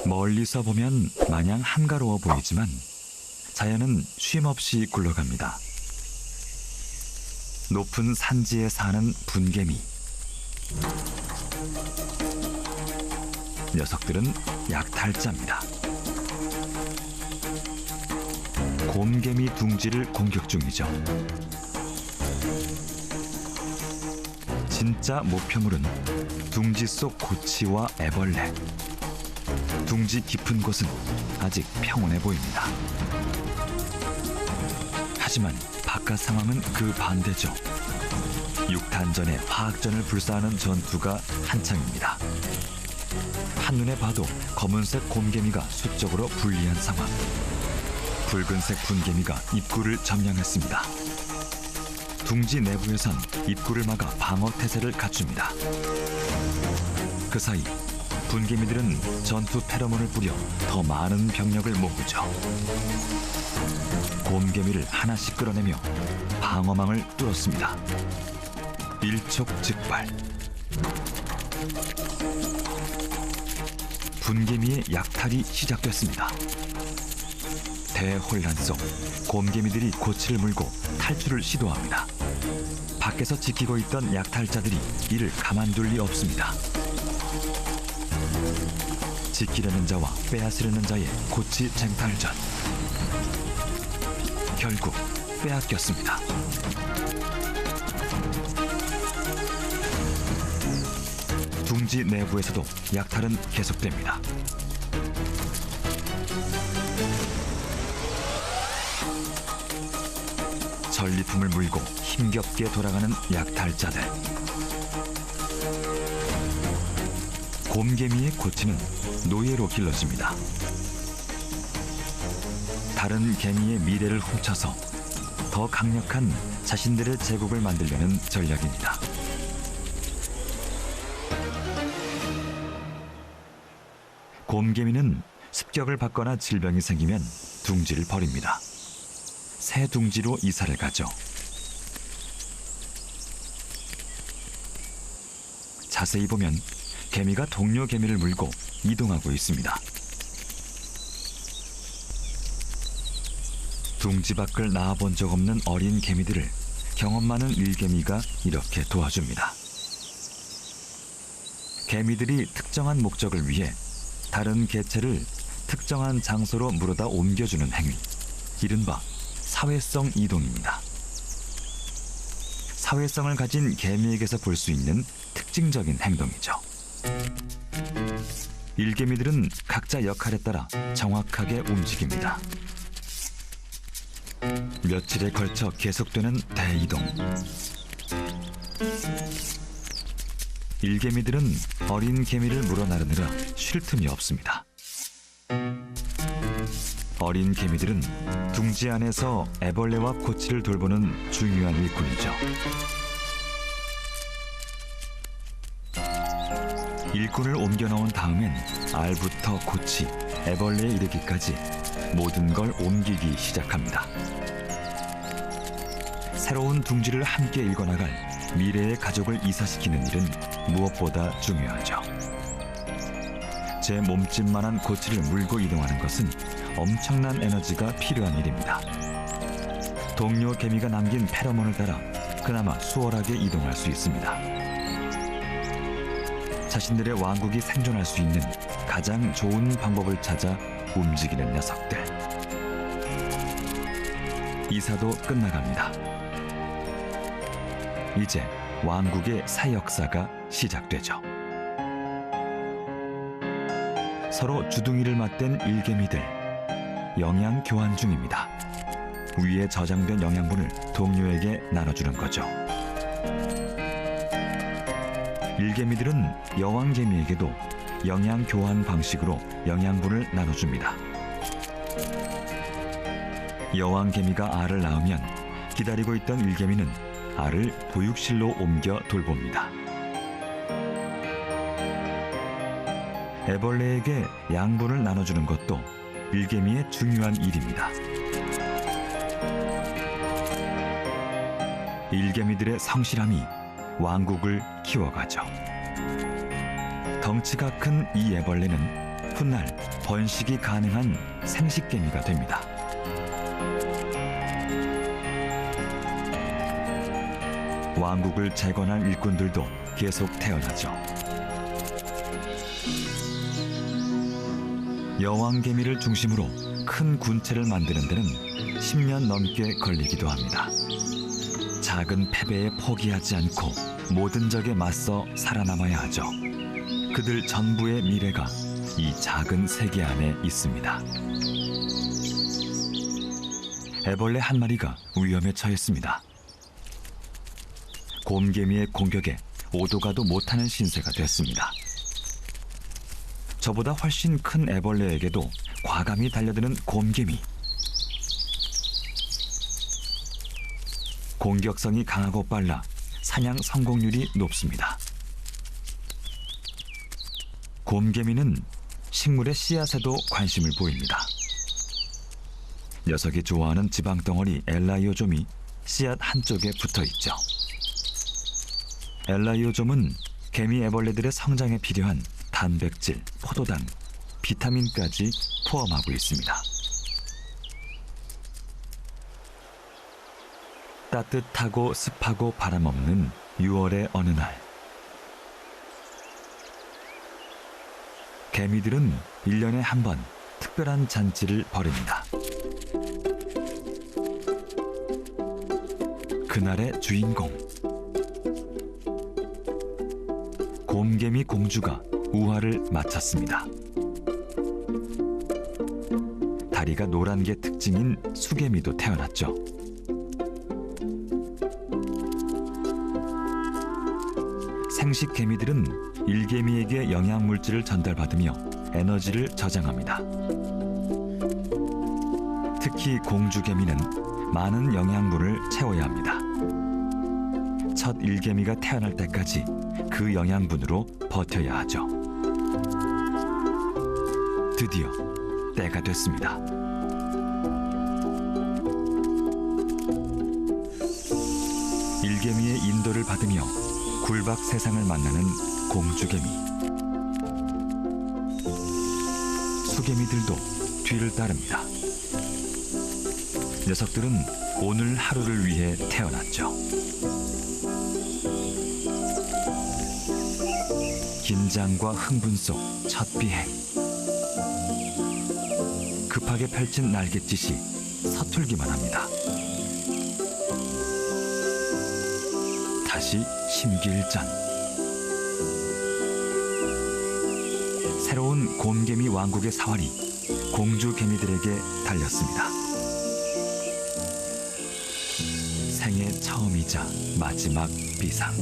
멀리서 보면 마냥 한가로워 보이지만 자연은 쉼없이 굴러갑니다. 높은 산지에 사는 분개미. 녀석들은 약탈자입니다. 곰개미 둥지를 공격 중이죠. 진짜 목표물은 둥지 속 고치와 애벌레. 둥지 깊은 곳은 아직 평온해 보입니다. 하지만 바깥 상황은 그 반대죠. 6탄 전에 화학전을 불사하는 전투가 한창입니다. 한눈에 봐도 검은색 곰개미가 수적으로 불리한 상황. 붉은색 분개미가 입구를 점령했습니다. 둥지 내부에선 입구를 막아 방어 태세를 갖춥니다. 그 사이 분개미들은 전투 페로몬을 뿌려 더 많은 병력을 모으죠. 곰개미를 하나씩 끌어내며 방어망을 뚫었습니다. 일촉즉발. 분개미의 약탈이 시작됐습니다. 대혼란 속 곰개미들이 고치를 물고 탈출을 시도합니다. 밖에서 지키고 있던 약탈자들이 이를 가만둘 리 없습니다. 지키려는 자와 빼앗으려는 자의 고치 쟁탈전. 결국 빼앗겼습니다. 둥지 내부에서도 약탈은 계속됩니다. 전리품을 물고 힘겹게 돌아가는 약탈자들. 곰개미의 고치는 노예로 길러집니다. 다른 개미의 미래를 훔쳐서 더 강력한 자신들의 제국을 만들려는 전략입니다. 곰개미는 습격을 받거나 질병이 생기면 둥지를 버립니다. 새 둥지로 이사를 가죠. 자세히 보면 개미가 동료 개미를 물고 이동하고 있습니다. 둥지 밖을 나와본 적 없는 어린 개미들을 경험 많은 일개미가 이렇게 도와줍니다. 개미들이 특정한 목적을 위해 다른 개체를 특정한 장소로 물어다 옮겨주는 행위, 이른바 사회성 이동입니다. 사회성을 가진 개미에게서 볼 수 있는 특징적인 행동이죠. 일개미들은 각자 역할에 따라 정확하게 움직입니다. 며칠에 걸쳐 계속되는 대이동. 일개미들은 어린 개미를 물어나르느라 쉴 틈이 없습니다. 어린 개미들은 둥지 안에서 애벌레와 고치를 돌보는 중요한 일꾼이죠. 일꾼을 옮겨 넣은 다음엔 알부터 고치, 애벌레에 이르기까지 모든 걸 옮기기 시작합니다. 새로운 둥지를 함께 일궈나갈 미래의 가족을 이사시키는 일은 무엇보다 중요하죠. 제 몸집만한 고치를 물고 이동하는 것은 엄청난 에너지가 필요한 일입니다. 동료 개미가 남긴 페로몬을 따라 그나마 수월하게 이동할 수 있습니다. 자신들의 왕국이 생존할 수 있는 가장 좋은 방법을 찾아 움직이는 녀석들. 이사도 끝나갑니다. 이제 왕국의 새 역사가 시작되죠. 서로 주둥이를 맞댄 일개미들, 영양 교환 중입니다. 위에 저장된 영양분을 동료에게 나눠주는 거죠. 일개미들은 여왕개미에게도 영양 교환 방식으로 영양분을 나눠줍니다. 여왕개미가 알을 낳으면 기다리고 있던 일개미는 알을 보육실로 옮겨 돌봅니다. 애벌레에게 양분을 나눠주는 것도 일개미의 중요한 일입니다. 일개미들의 성실함이 왕국을 키워가죠. 덩치가 큰 이 애벌레는 훗날 번식이 가능한 생식개미가 됩니다. 왕국을 재건할 일꾼들도 계속 태어나죠. 여왕개미를 중심으로 큰 군체를 만드는 데는 10년 넘게 걸리기도 합니다. 작은 패배에 포기하지 않고 모든 적에 맞서 살아남아야 하죠. 그들 전부의 미래가 이 작은 세계 안에 있습니다. 애벌레 한 마리가 위험에 처했습니다. 곰개미의 공격에 오도 가도 못하는 신세가 됐습니다. 저보다 훨씬 큰 애벌레에게도 과감히 달려드는 곰개미. 공격성이 강하고 빨라 사냥 성공률이 높습니다. 곰개미는 식물의 씨앗에도 관심을 보입니다. 녀석이 좋아하는 지방덩어리 엘라이오좀이 씨앗 한쪽에 붙어 있죠. 엘라이오좀은 개미 애벌레들의 성장에 필요한 단백질, 포도당, 비타민까지 포함하고 있습니다. 따뜻하고 습하고 바람 없는 6월의 어느 날, 개미들은 1년에 한 번 특별한 잔치를 벌입니다. 그날의 주인공, 곰개미 공주가 우화를 마쳤습니다. 다리가 노란 게 특징인 수개미도 태어났죠. 생식 개미들은 일개미에게 영양물질을 전달받으며 에너지를 저장합니다. 특히 공주개미는 많은 영양분을 채워야 합니다. 첫 일개미가 태어날 때까지 그 영양분으로 버텨야 하죠. 드디어 때가 됐습니다. 일개미의 인도를 받으며 굴박 세상을 만나는 공주개미. 수개미들도 뒤를 따릅니다. 녀석들은 오늘 하루를 위해 태어났죠. 긴장과 흥분 속 첫 비행. 급하게 펼친 날갯짓이 서툴기만 합니다. 다시 심기일전. 새로운 곰개미 왕국의 사활이 공주개미들에게 달렸습니다. 생애 처음이자 마지막 비상.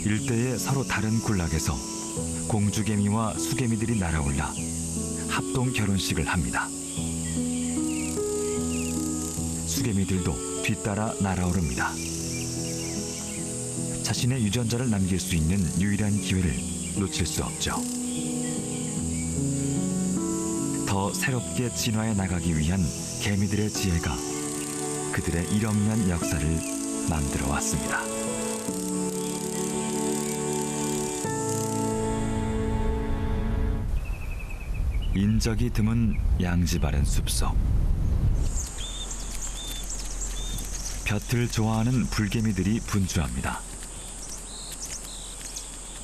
일대에 서로 다른 군락에서 공주개미와 수개미들이 날아올라 합동 결혼식을 합니다. 수개미들도 뒤따라 날아오릅니다. 자신의 유전자를 남길 수 있는 유일한 기회를 놓칠 수 없죠. 더 새롭게 진화해 나가기 위한 개미들의 지혜가 그들의 1억 년 역사를 만들어 왔습니다. 인적이 드문 양지바른 숲속. 볕을 좋아하는 불개미들이 분주합니다.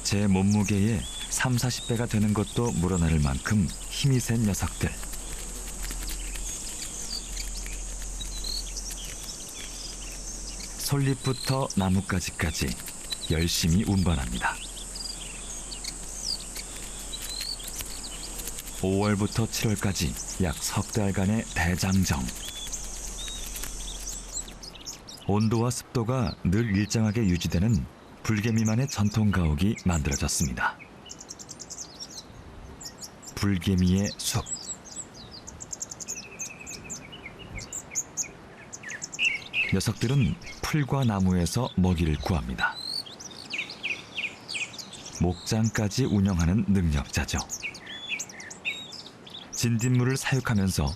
제 몸무게의 30-40배가 되는 것도 물어나를 만큼 힘이 센 녀석들. 솔잎부터 나뭇가지까지 열심히 운반합니다. 5월부터 7월까지 약 석 달간의 대장정. 온도와 습도가 늘 일정하게 유지되는 불개미만의 전통 가옥이 만들어졌습니다. 불개미의 숲. 녀석들은 풀과 나무에서 먹이를 구합니다. 목장까지 운영하는 능력자죠. 진딧물을 사육하면서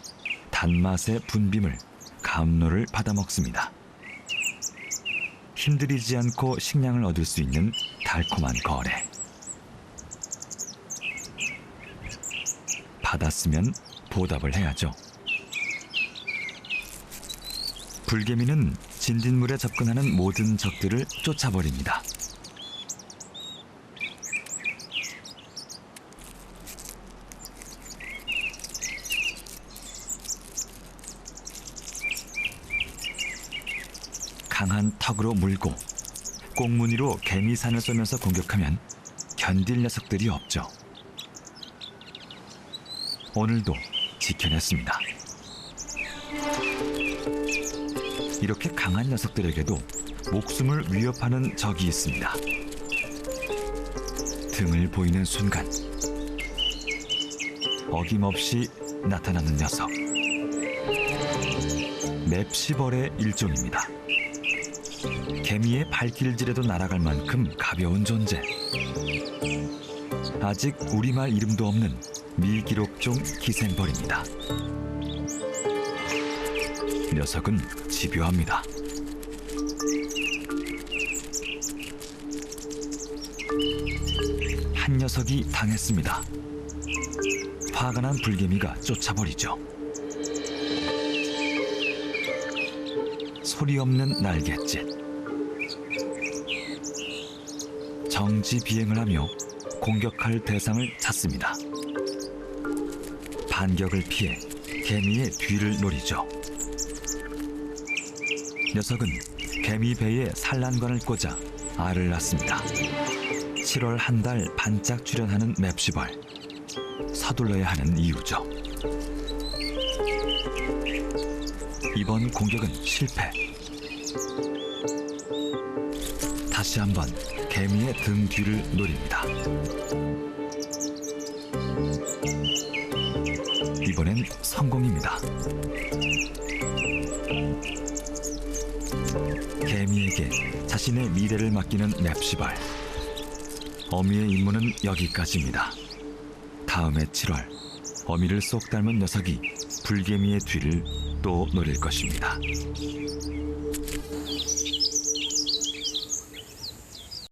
단맛의 분빔을 감로를 받아먹습니다. 힘들이지 않고 식량을 얻을 수 있는 달콤한 거래. 받았으면 보답을 해야죠. 불개미는 진딧물에 접근하는 모든 적들을 쫓아버립니다. 강한 턱으로 물고 꽁무니로 개미산을 쏘면서 공격하면 견딜 녀석들이 없죠. 오늘도 지켜냈습니다. 이렇게 강한 녀석들에게도 목숨을 위협하는 적이 있습니다. 등을 보이는 순간 어김없이 나타나는 녀석, 맵시벌의 일종입니다. 개미의 발길질에도 날아갈 만큼 가벼운 존재. 아직 우리말 이름도 없는 미기록종 기생벌입니다. 녀석은 집요합니다. 한 녀석이 당했습니다. 화가 난 불개미가 쫓아버리죠. 소리 없는 날갯짓. 정지비행을 하며 공격할 대상을 찾습니다. 반격을 피해 개미의 뒤를 노리죠. 녀석은 개미 배에 산란관을 꽂아 알을 낳습니다. 7월 한 달 반짝 출현하는 맵시벌. 서둘러야 하는 이유죠. 이번 공격은 실패. 다시 한번 개미의 등 뒤를 노립니다. 이번엔 성공입니다. 개미에게 자신의 미래를 맡기는 맵시벌. 어미의 임무는 여기까지입니다. 다음해 7월 어미를 쏙 닮은 녀석이 불개미의 뒤를 또 노릴 것입니다.